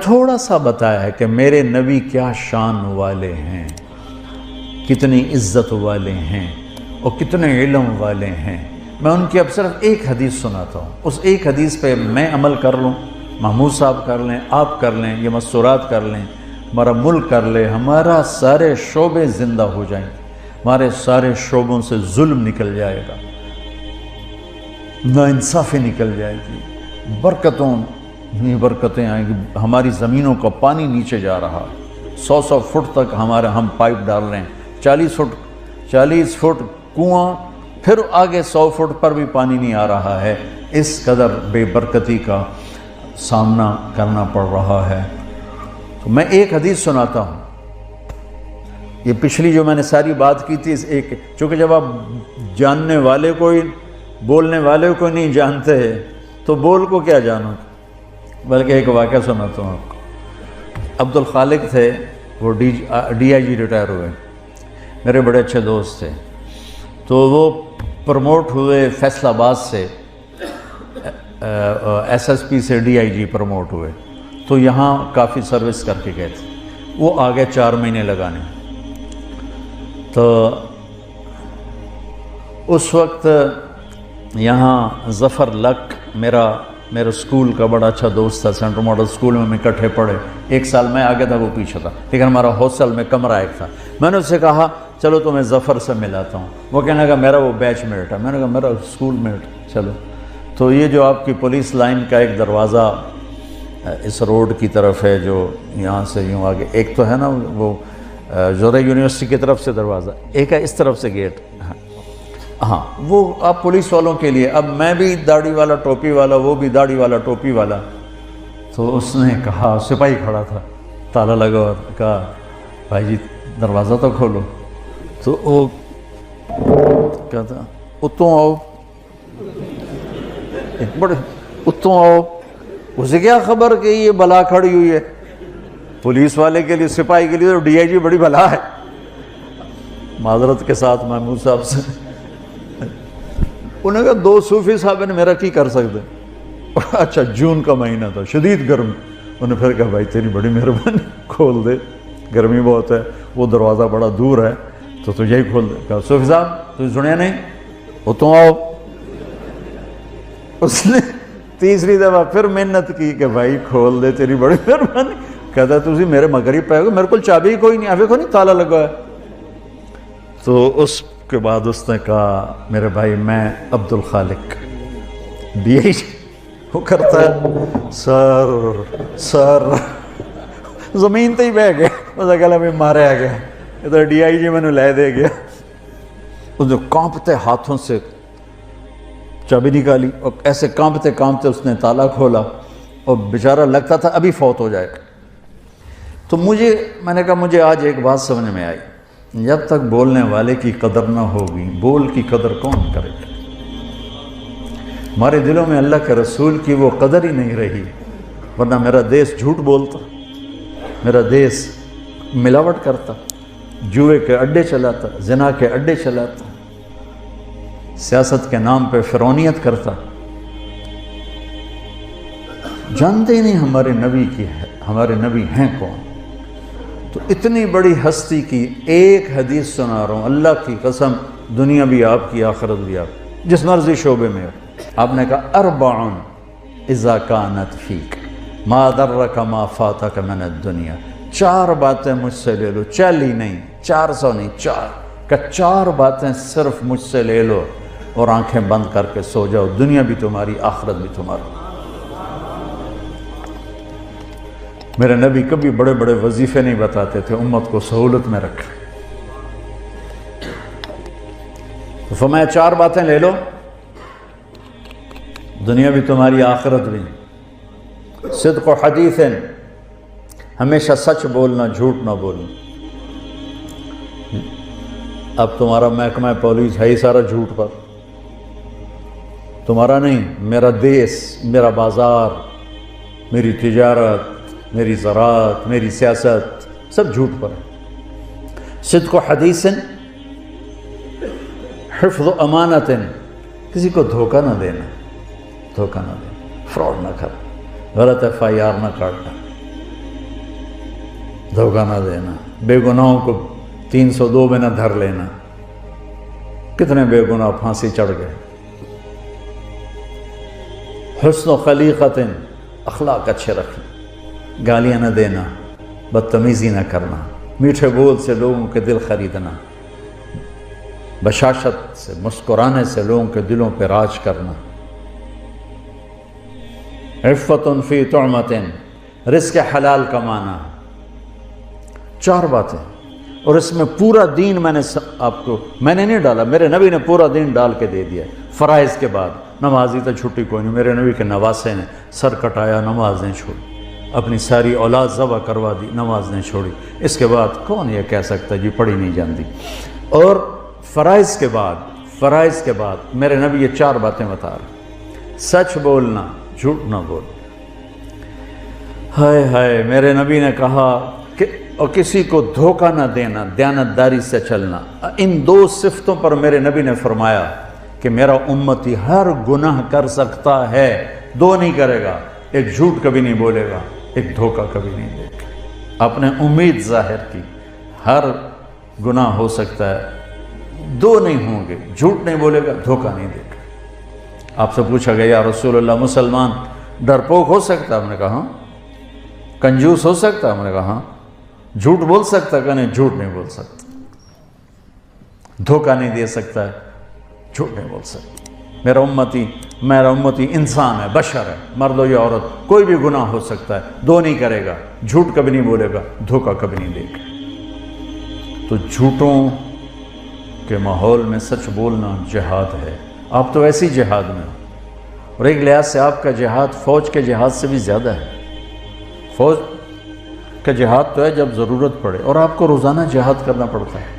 تھوڑا سا بتایا ہے کہ میرے نبی کیا شان والے ہیں، کتنی عزت والے ہیں اور کتنے علم والے ہیں۔ میں ان کی اب صرف ایک حدیث سناتا ہوں، اس ایک حدیث پہ میں عمل کر لوں، محمود صاحب کر لیں، آپ کر لیں، یہ مستورات کر لیں، ہمارا ملک کر لے، ہمارا سارے شعبے زندہ ہو جائیں، ہمارے سارے شعبوں سے ظلم نکل جائے گا، ناانصافی نکل جائے گی، برکتیں آئیں گی، ہماری زمینوں کا پانی نیچے جا رہا، 100 فٹ تک ہم پائپ ڈال رہے ہیں، 40 فٹ کنواں، پھر آگے 100 فٹ پر بھی پانی نہیں آ رہا ہے، اس قدر بے برکتی کا سامنا کرنا پڑ رہا ہے۔ تو میں ایک حدیث سناتا ہوں، یہ پچھلی جو میں نے ساری بات کی تھی، اس ایک، چونکہ جب آپ جاننے والے کو ہی، بولنے والے کو نہیں جانتے تو بول کو کیا جانو، بلکہ ایک واقعہ سناتا ہوں آپ کو۔ عبد الخالق تھے، وہ ڈی آئی جی ریٹائر ہوئے، میرے بڑے اچھے دوست تھے، تو وہ پروموٹ ہوئے فیصل آباد سے، ایس ایس پی سے ڈی آئی جی پروموٹ ہوئے، تو یہاں کافی سروس کر کے گئے تھے، وہ آگے 4 مہینے لگانے، تو اس وقت یہاں ظفر لک میرا اسکول کا بڑا اچھا دوست تھا، سینٹرل ماڈل اسکول میں ہم اکٹھے پڑھے، 1 سال میں آگے تھا، وہ پیچھے تھا، لیکن ہمارا ہاسٹل میں کمرہ ایک تھا۔ میں نے اس سے کہا چلو تو میں ظفر سے ملاتا ہوں، وہ کہنے لگا میرا وہ بیچ میٹ ہے، میں نے کہا میرا اسکول میٹ، چلو۔ تو یہ جو آپ کی پولیس لائن کا ایک دروازہ اس روڈ کی طرف ہے، جو یہاں سے یوں آگے، ایک تو ہے نا وہ زورہ یونیورسٹی کی طرف سے دروازہ، ایک ہے اس طرف سے گیٹ، ہاں وہ آپ پولیس والوں کے لیے، اب میں بھی داڑھی والا ٹوپی والا، وہ بھی داڑھی والا ٹوپی والا، تو اس نے کہا، سپاہی کھڑا تھا، تالا لگا اور کہا بھائی جی دروازہ تو کھولو، تو وہ کہتا اتوں آؤ، بڑے اتوں آؤ، اسے کیا خبر کہ یہ بلا کھڑی ہوئی ہے، پولیس والے کے لیے، سپاہی کے لیے تو ڈی آئی جی بڑی بلا ہے، معذرت کے ساتھ محمود صاحب سے، انہوں نے کہا 2 صوفی صاحب نے میرا کی کر سکتے، اچھا جون کا مہینہ تھا، شدید گرم، انہوں نے پھر کہا بھائی تیری بڑی مہربانی، کھول دے، گرمی بہت ہے، وہ دروازہ بڑا دور ہے تو یہی کھول دے۔ کہا صوفی صاحب تجھے سنیا نہیں، اتوں آؤ۔ اس نے تیسری دفعہ پھر محنت کی کہ بھائی کھول دے، تیری بڑی مہربانی، کہتا تجھے میرے مغرب پہ گئے، میرے کو چابی کوئی نہیں، آفے کو نہیں تالا لگا ہے۔ تو اس کے بعد اس نے کہا میرے بھائی میں عبد الخالق ڈی آئی جی، وہ کرتا ہے سر زمین تے ہی بہ گیا، اس نے کہا میں مارے آ گیا، ادھر ڈی آئی جی میں نے لے دے گیا، اس نے کانپتے ہاتھوں سے چابی نکالی اور ایسے کانپتے کانپتے اس نے تالا کھولا، اور بیچارہ لگتا تھا ابھی فوت ہو جائے گا۔ تو میں نے کہا مجھے آج ایک بات سمجھ میں آئی، جب تک بولنے والے کی قدر نہ ہوگی، بول کی قدر کون کرے گا؟ ہمارے دلوں میں اللہ کے رسول کی وہ قدر ہی نہیں رہی، ورنہ میرا دیس جھوٹ بولتا، میرا دیس ملاوٹ کرتا، جوئے کے اڈے چلاتا، زنا کے اڈے چلاتا، سیاست کے نام پہ فرعونیت کرتا، جانتے ہی نہیں ہمارے نبی ہیں کون۔ تو اتنی بڑی ہستی کی ایک حدیث سنا رہا ہوں، اللہ کی قسم، دنیا بھی آپ کی، آخرت بھی آپ، جس مرضی شعبے میں ہو۔ آپ نے کہا 4 اذا كانت فيك ما ضرك ما فاتك من الدنيا، 4 باتیں مجھ سے لے لو، 40 نہیں، 400 نہیں، 4 کہ 4 باتیں صرف مجھ سے لے لو اور آنکھیں بند کر کے سو جاؤ، دنیا بھی تمہاری، آخرت بھی تمہاری۔ میرے نبی کبھی بڑے بڑے وظیفے نہیں بتاتے تھے، امت کو سہولت میں رکھیں، تو فرمایا 4 باتیں لے لو، دنیا بھی تمہاری، آخرت بھی۔ صدق و حدیث، ہمیشہ سچ بولنا، جھوٹ نہ بولنا۔ اب تمہارا محکمہ پولیس ہے ہی سارا جھوٹ پر، تمہارا نہیں، میرا دیس، میرا بازار، میری تجارت، میری زراعت، میری سیاست، سب جھوٹ پر ہے۔ صدق و حدیث، حفظ و امانت، کسی کو دھوکہ نہ دینا، فراڈ نہ کرنا، غلط ایف آئی آر نہ کاٹنا، دھوکہ نہ دینا، بے گناہوں کو 302 میں نہ دھر لینا۔ کتنے بے گناہ پھانسی چڑھ گئے۔ حسن و خلیقت، اخلاق اچھے رکھنا، گالیاں نہ دینا، بدتمیزی نہ کرنا، میٹھے بول سے لوگوں کے دل خریدنا، بشاشت سے مسکرانے سے لوگوں کے دلوں پہ راج کرنا۔ عفت فی طعمت، رزق حلال کمانا۔ 4 باتیں، اور اس میں پورا دین میں نے نہیں ڈالا، میرے نبی نے پورا دین ڈال کے دے دیا۔ فرائض کے بعد نمازی تو چھٹی کوئی نہیں، میرے نبی کے نواسے نے سر کٹایا، نماز نہیں چھوڑی، اپنی ساری اولاد ذبح کروا دی، نماز نہیں چھوڑی۔ اس کے بعد کون یہ کہہ سکتا جی پڑھی نہیں جانتی؟ اور فرائض کے بعد میرے نبی یہ 4 باتیں بتا رہے، سچ بولنا، جھوٹ نہ بول۔ ہائے ہائے، میرے نبی نے کہا کہ اور کسی کو دھوکہ نہ دینا، دیانتداری سے چلنا۔ ان 2 صفتوں پر میرے نبی نے فرمایا کہ میرا امتی ہر گناہ کر سکتا ہے، 2 نہیں کرے گا، ایک جھوٹ کبھی نہیں بولے گا، ایک دھوکہ کبھی نہیں دے گا۔ آپ نے امید ظاہر کی، ہر گناہ ہو سکتا ہے، 2 نہیں ہوں گے، جھوٹ نہیں بولے گا، دھوکہ نہیں دے گا۔ آپ سے پوچھا گیا یا رسول اللہ مسلمان ڈرپوک ہو سکتا؟ ہم نے کہا ہاں۔ کنجوس ہو سکتا؟ ہم نے کہا ہاں۔ جھوٹ بول سکتا؟ کہ نہیں، جھوٹ نہیں بول سکتا۔ دھوکہ نہیں دے سکتا ہے، جھوٹ نہیں بول سکتا۔ میرا امتی انسان ہے، بشر ہے، مرد ہو یا عورت، کوئی بھی گناہ ہو سکتا ہے، 2 نہیں کرے گا، جھوٹ کبھی نہیں بولے گا، دھوکہ کبھی نہیں دے گا۔ تو جھوٹوں کے ماحول میں سچ بولنا جہاد ہے۔ آپ تو ایسی جہاد میں ہو، اور ایک لحاظ سے آپ کا جہاد فوج کے جہاد سے بھی زیادہ ہے۔ فوج کا جہاد تو ہے جب ضرورت پڑے، اور آپ کو روزانہ جہاد کرنا پڑتا ہے،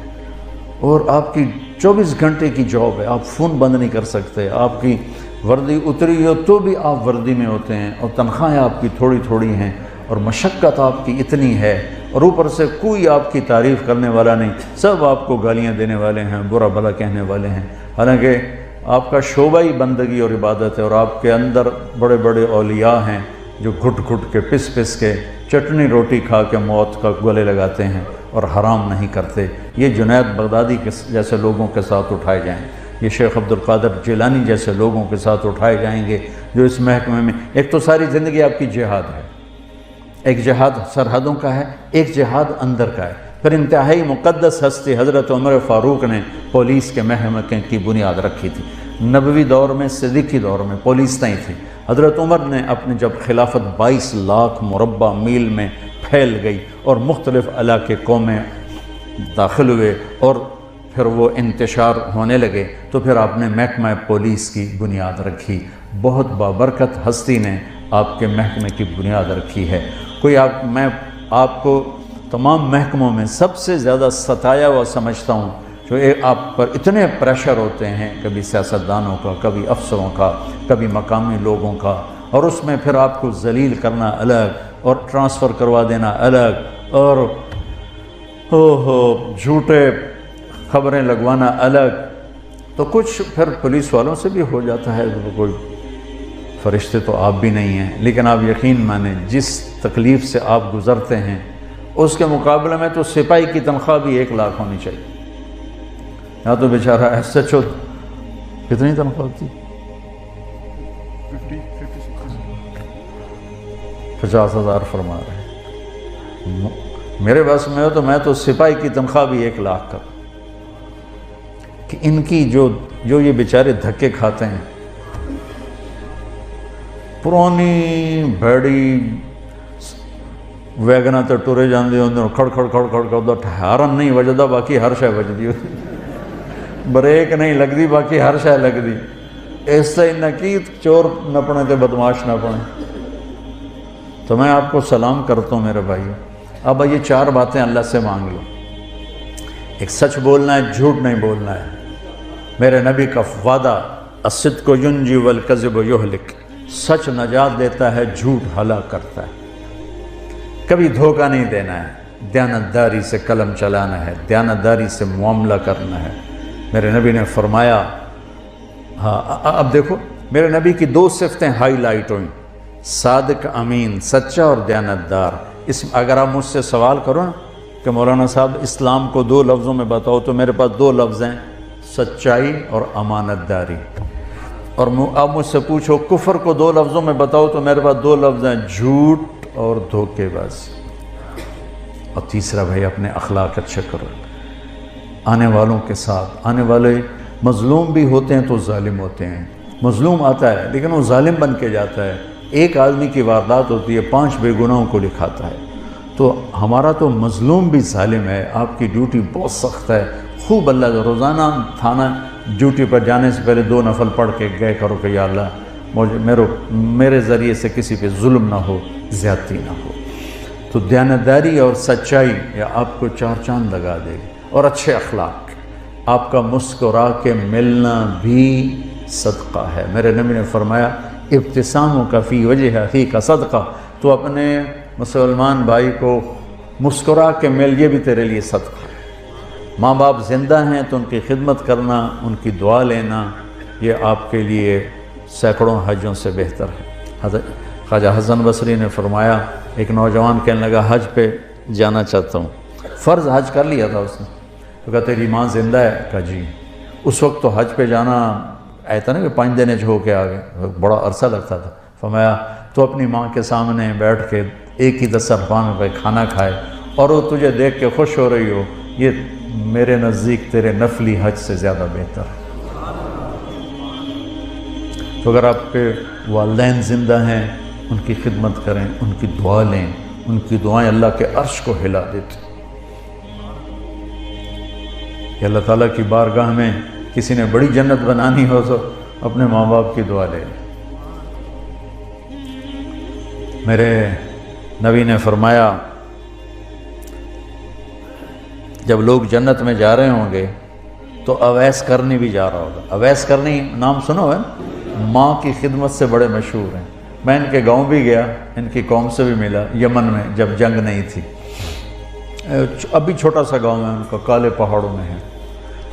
اور آپ کی 24 گھنٹے کی جاب ہے، آپ فون بند نہیں کر سکتے، آپ کی وردی اتری ہو تو بھی آپ وردی میں ہوتے ہیں، اور تنخواہیں آپ کی تھوڑی تھوڑی ہیں، اور مشقت آپ کی اتنی ہے، اور اوپر سے کوئی آپ کی تعریف کرنے والا نہیں، سب آپ کو گالیاں دینے والے ہیں، برا بھلا کہنے والے ہیں۔ حالانکہ آپ کا شعبہ ہی بندگی اور عبادت ہے، اور آپ کے اندر بڑے بڑے اولیاء ہیں جو گھٹ گھٹ کے پس کے چٹنی روٹی کھا کے موت کا گلے لگاتے ہیں اور حرام نہیں کرتے۔ یہ جنید بغدادی کے جیسے لوگوں کے ساتھ اٹھائے جائیں، یہ شیخ عبد القادر جیلانی جیسے لوگوں کے ساتھ اٹھائے جائیں گے جو اس محکمے میں، ایک تو ساری زندگی آپ کی جہاد ہے، ایک جہاد سرحدوں کا ہے، ایک جہاد اندر کا ہے۔ پھر انتہائی مقدس ہستی حضرت عمر فاروق نے پولیس کے محکمے کی بنیاد رکھی تھی۔ نبوی دور میں، صدیقی دور میں پولیس نہیں تھی۔ حضرت عمر نے اپنے جب خلافت 22 لاکھ مربع میل میں پھیل گئی اور مختلف علاقے قومیں داخل ہوئے اور پھر وہ انتشار ہونے لگے، تو پھر آپ نے محکمہ پولیس کی بنیاد رکھی۔ بہت بابرکت ہستی نے آپ کے محکمے کی بنیاد رکھی ہے۔ میں آپ کو تمام محکموں میں سب سے زیادہ ستایا ہوا سمجھتا ہوں، جو آپ پر اتنے پریشر ہوتے ہیں، کبھی سیاستدانوں کا، کبھی افسروں کا، کبھی مقامی لوگوں کا، اور اس میں پھر آپ کو ذلیل کرنا الگ اور ٹرانسفر کروا دینا الگ، اور جھوٹے خبریں لگوانا الگ۔ تو کچھ پھر پولیس والوں سے بھی ہو جاتا ہے، کوئی فرشتے تو آپ بھی نہیں ہیں، لیکن آپ یقین مانیں جس تکلیف سے آپ گزرتے ہیں اس کے مقابلے میں تو سپاہی کی تنخواہ بھی 1 لاکھ ہونی چاہیے۔ یا تو بیچارہ ایسا کتنی تنخواہ ہوتی؟ 50,000 فرما رہے ہیں۔ میرے بس میں ہو تو میں تو سپاہی کی تنخواہ بھی 1 لاکھ کر، کہ ان کی جو یہ بیچارے دھکے کھاتے ہیں، پرانی بھیڑی ویگنا تو ٹرے جاندے ہوندے، کھڑ کھڑ کھڑ کھڑ کھڑ ہارن نہیں وجدا، باقی ہر شے وجدی، بریک نہیں لگدی، باقی ہر شے لگدی۔ اس سے نقید چور نپنے تے بدماش نپنے۔ تو میں آپ کو سلام کرتا ہوں میرے بھائیو۔ اب یہ 4 باتیں اللہ سے مانگ لو۔ ایک سچ بولنا ہے، جھوٹ نہیں بولنا ہے۔ میرے نبی کا وعدہ، الصدق ینجی والکذب یہلک، سچ نجات دیتا ہے، جھوٹ ہلاک کرتا ہے۔ کبھی دھوکہ نہیں دینا ہے، دیانتداری سے قلم چلانا ہے، دیانتداری سے معاملہ کرنا ہے۔ میرے نبی نے فرمایا، اب دیکھو میرے نبی کی 2 صفتیں ہائی لائٹ ہوئیں، صادق امین، سچا اور دیانتدار۔ اگر آپ مجھ سے سوال کرو نا کہ مولانا صاحب اسلام کو 2 لفظوں میں بتاؤ، تو میرے پاس 2 لفظ ہیں، سچائی اور امانت داری۔ اور آپ مجھ سے پوچھو کفر کو 2 لفظوں میں بتاؤ، تو میرے پاس 2 لفظ ہیں، جھوٹ اور دھوکے بازی۔ اور تیسرا بھائی اپنے اخلاق اچھے کرو، آنے والوں کے ساتھ، آنے والے مظلوم بھی ہوتے ہیں تو ظالم ہوتے ہیں، مظلوم آتا ہے لیکن وہ ظالم بن کے جاتا ہے، ایک آدمی کی واردات ہوتی ہے 5 بے گناہوں کو لکھاتا ہے، تو ہمارا تو مظلوم بھی ظالم ہے۔ آپ کی ڈیوٹی بہت سخت ہے، خوب اللہ کا روزانہ تھانہ ڈیوٹی پر جانے سے پہلے 2 نفل پڑھ کے گئے کرو کہ یا اللہ میرے ذریعے سے کسی پہ ظلم نہ ہو، زیادتی نہ ہو۔ تو دیانتداری اور سچائی یا آپ کو 4 چاند لگا دے گی، اور اچھے اخلاق۔ آپ کا مسکرا کے ملنا بھی صدقہ ہے۔ میرے نبی نے فرمایا ابتساموں کا فی وجہ اخی کا صدقہ، تو اپنے مسلمان بھائی کو مسکرا کے مل، یہ بھی تیرے لیے صدقہ ہے۔ ماں باپ زندہ ہیں تو ان کی خدمت کرنا، ان کی دعا لینا، یہ آپ کے لیے سینکڑوں حجوں سے بہتر ہے۔ خواجہ حسن بصری نے فرمایا، ایک نوجوان کہنے لگا حج پہ جانا چاہتا ہوں، فرض حج کر لیا تھا اس نے، تو کہا تیری ماں زندہ ہے؟ کہا جی۔ اس وقت تو حج پہ جانا ایسا نا کہ 5 دن ہو کے آگے، بڑا عرصہ لگتا تھا۔ فرمایا تو اپنی ماں کے سامنے بیٹھ کے ایک ہی دسترخوان پہ کھانا کھائے اور وہ تجھے دیکھ کے خوش ہو رہی ہو، یہ میرے نزدیک تیرے نفلی حج سے زیادہ بہتر ہے۔ تو اگر آپ کے والدین زندہ ہیں، ان کی خدمت کریں، ان کی دعا لیں، ان کی دعائیں اللہ کے عرش کو ہلا دیتی۔ کہ اللہ تعالیٰ کی بارگاہ میں کسی نے بڑی جنت بنانی ہو تو اپنے ماں باپ کی دعا لے لیں۔ میرے نبی نے فرمایا جب لوگ جنت میں جا رہے ہوں گے تو اویس کرنی بھی جا رہا ہوگا۔ اویس کرنی نام سنو ہے، ماں کی خدمت سے بڑے مشہور ہیں۔ میں ان کے گاؤں بھی گیا، ان کی قوم سے بھی ملا، یمن میں جب جنگ نہیں تھی، ابھی چھوٹا سا گاؤں ہے ان کا، کالے پہاڑوں میں ہے۔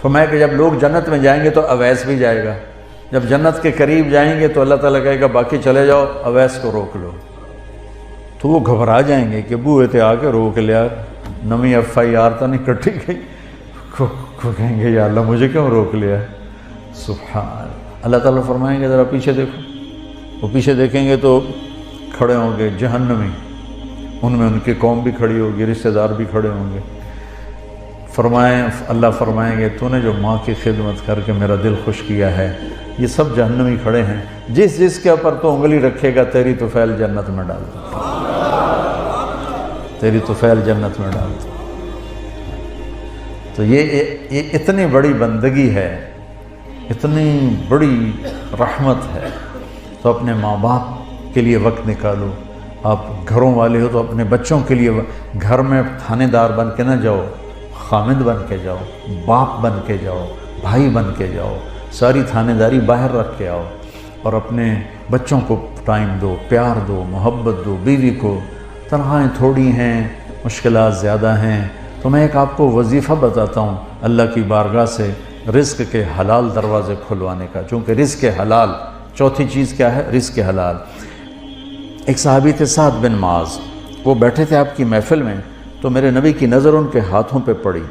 فرمایا کہ جب لوگ جنت میں جائیں گے تو اویس بھی جائے گا، جب جنت کے قریب جائیں گے تو اللہ تعالیٰ کہے گا باقی چلے جاؤ، اویس کو روک لو۔ تو وہ گھبرا جائیں گے کہ بوئے تھے آ کے روک لیا، نمی FIR تو نہیں کٹی گئی، کہیں گے یا اللہ مجھے کیوں روک لیا ہے؟ سبحان اللہ تعالیٰ فرمائیں گے ذرا پیچھے دیکھو، وہ پیچھے دیکھیں گے تو کھڑے ہوں گے جہنمی، ان میں ان کی قوم بھی کھڑی ہوگی، رشتہ دار بھی کھڑے ہوں گے۔ اللہ فرمائیں گے تو نے جو ماں کی خدمت کر کے میرا دل خوش کیا ہے، یہ سب جہنمی کھڑے ہیں، جس کے اوپر تو انگلی رکھے گا تیری طفیل جنت میں ڈال دو، تیری طفیل جنت میں ڈال دو۔ تو یہ اتنی بڑی بندگی ہے، اتنی بڑی رحمت ہے، تو اپنے ماں باپ کے لیے وقت نکالو۔ آپ گھروں والے ہو تو اپنے بچوں کے لیے گھر میں تھانے دار بن کے نہ جاؤ، خامد بن کے جاؤ، باپ بن کے جاؤ، بھائی بن کے جاؤ، ساری تھانے داری باہر رکھ کے آؤ، اور اپنے بچوں کو ٹائم دو، پیار دو، محبت دو، بیوی کو۔ تنخواہیں تھوڑی ہیں، مشکلات زیادہ ہیں، تو میں ایک آپ کو وظیفہ بتاتا ہوں اللہ کی بارگاہ سے رزق کے حلال دروازے کھلوانے کا، چونکہ رزق حلال، چوتھی چیز کیا ہے؟ رزق حلال۔ ایک صحابی تھے سعد بن معاذ، وہ بیٹھے تھے آپ کی محفل میں، تو میرے نبی کی نظر ان کے ہاتھوں پہ پڑی،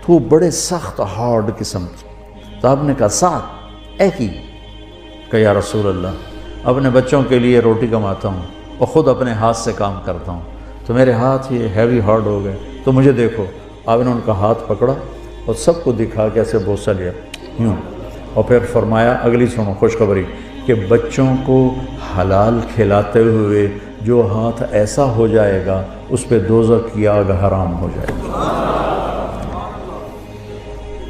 تو وہ بڑے سخت ہارڈ قسم تھے۔ تو آپ نے کہا سعد اے کی، کہ یا رسول اللہ اپنے بچوں کے لیے روٹی کماتا ہوں اور خود اپنے ہاتھ سے کام کرتا ہوں، تو میرے ہاتھ یہ ہیوی ہارڈ ہو گئے، تو مجھے دیکھو۔ آپ نے ان کا ہاتھ پکڑا اور سب کو دکھا کے ایسے بوسہ لیا یوں، اور پھر فرمایا اگلی سنو خوشخبری، کہ بچوں کو حلال کھلاتے ہوئے جو ہاتھ ایسا ہو جائے گا اس پہ دوزخ کی آگ حرام ہو جائے گی۔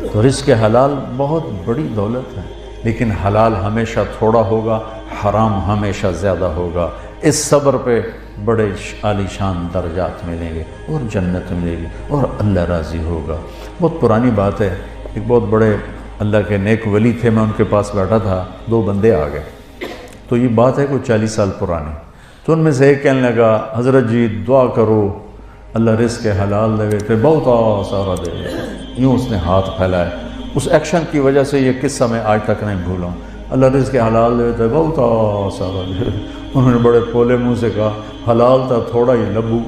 تو رزق حلال بہت بڑی دولت ہے، لیکن حلال ہمیشہ تھوڑا ہوگا، حرام ہمیشہ زیادہ ہوگا۔ اس صبر پہ بڑے عالی شان درجات ملیں گے اور جنت ملے گی اور اللہ راضی ہوگا۔ بہت پرانی بات ہے، ایک بہت بڑے اللہ کے نیک ولی تھے، میں ان کے پاس بیٹھا تھا، 2 بندے آ گئے، تو یہ بات ہے کوئی 40 سال پرانی۔ تو ان میں سے ایک کہنے لگا حضرت جی دعا کرو اللہ رزق حلال دے، پھر بہت سارا دے گا، یوں اس نے ہاتھ پھیلائے۔ اس ایکشن کی وجہ سے یہ قصہ میں آج تک نہیں بھولا ہوں، اللہ رزق حلال دے تو بہت سارا دے۔ انہوں نے بڑے پولے منہ سے کہا حلال تھا تھوڑا ہی لبو،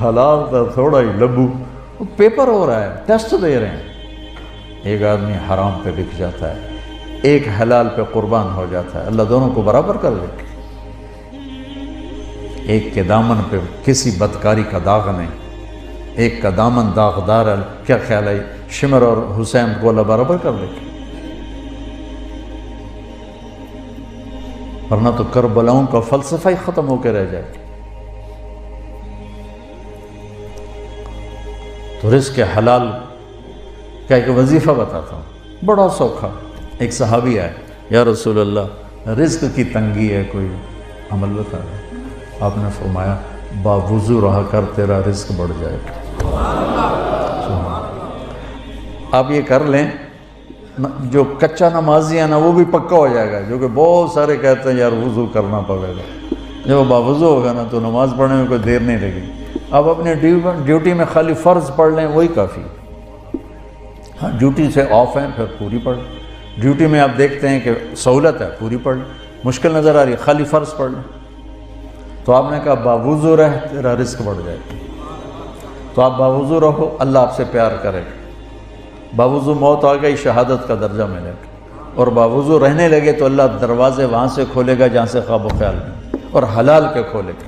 حلال تھا تھوڑا ہی لبو، پیپر ہو رہا ہے، ٹیسٹ دے رہے ہیں. ایک آدمی حرام پہ بک جاتا ہے، ایک حلال پہ قربان ہو جاتا ہے، اللہ دونوں کو برابر کر دے. ایک کے دامن پہ کسی بدکاری کا داغ نہیں، ایک کا دامن داغدار ہے. کیا خیال ہے شمر اور حسین کو اللہ برابر کر دے؟ ورنہ تو کربلاؤں کا فلسفہ ہی ختم ہو کے رہ جائے. تو رزق حلال کا ایک وظیفہ بتاتا ہوں، بڑا سوکھا. ایک صحابی آئے، یا رسول اللہ رزق کی تنگی ہے، کوئی عمل بتا رہا. آپ نے فرمایا باوضو رہا کر، تیرا رزق بڑھ جائے گا. آپ یہ کر لیں، جو کچا نمازی ہے نا وہ بھی پکا ہو جائے گا، جو کہ بہت سارے کہتے ہیں یار وضو کرنا پڑے گا. جب باوضو ہوگا نا تو نماز پڑھنے میں کوئی دیر نہیں لگے گی. آپ اپنے ڈیوٹی میں خالی فرض پڑھ لیں، وہی کافی. ہاں ڈیوٹی سے آف ہیں پھر پوری پڑھ لیں. ڈیوٹی میں آپ دیکھتے ہیں کہ سہولت ہے، پوری پڑھ لیں. مشکل نظر آ رہی ہے، خالی فرض پڑھ لیں. تو آپ نے کہا باوضو رہ، تیرا رزق بڑھ جائے گا. تو آپ باوضو رہو، اللہ آپ سے پیار کرے گا. باوضو موت آ گئی، شہادت کا درجہ ملے گا. اور باوضو رہنے لگے تو اللہ دروازے وہاں سے کھولے گا جہاں سے خواب و خیال نہیں، اور حلال کے کھولے گا.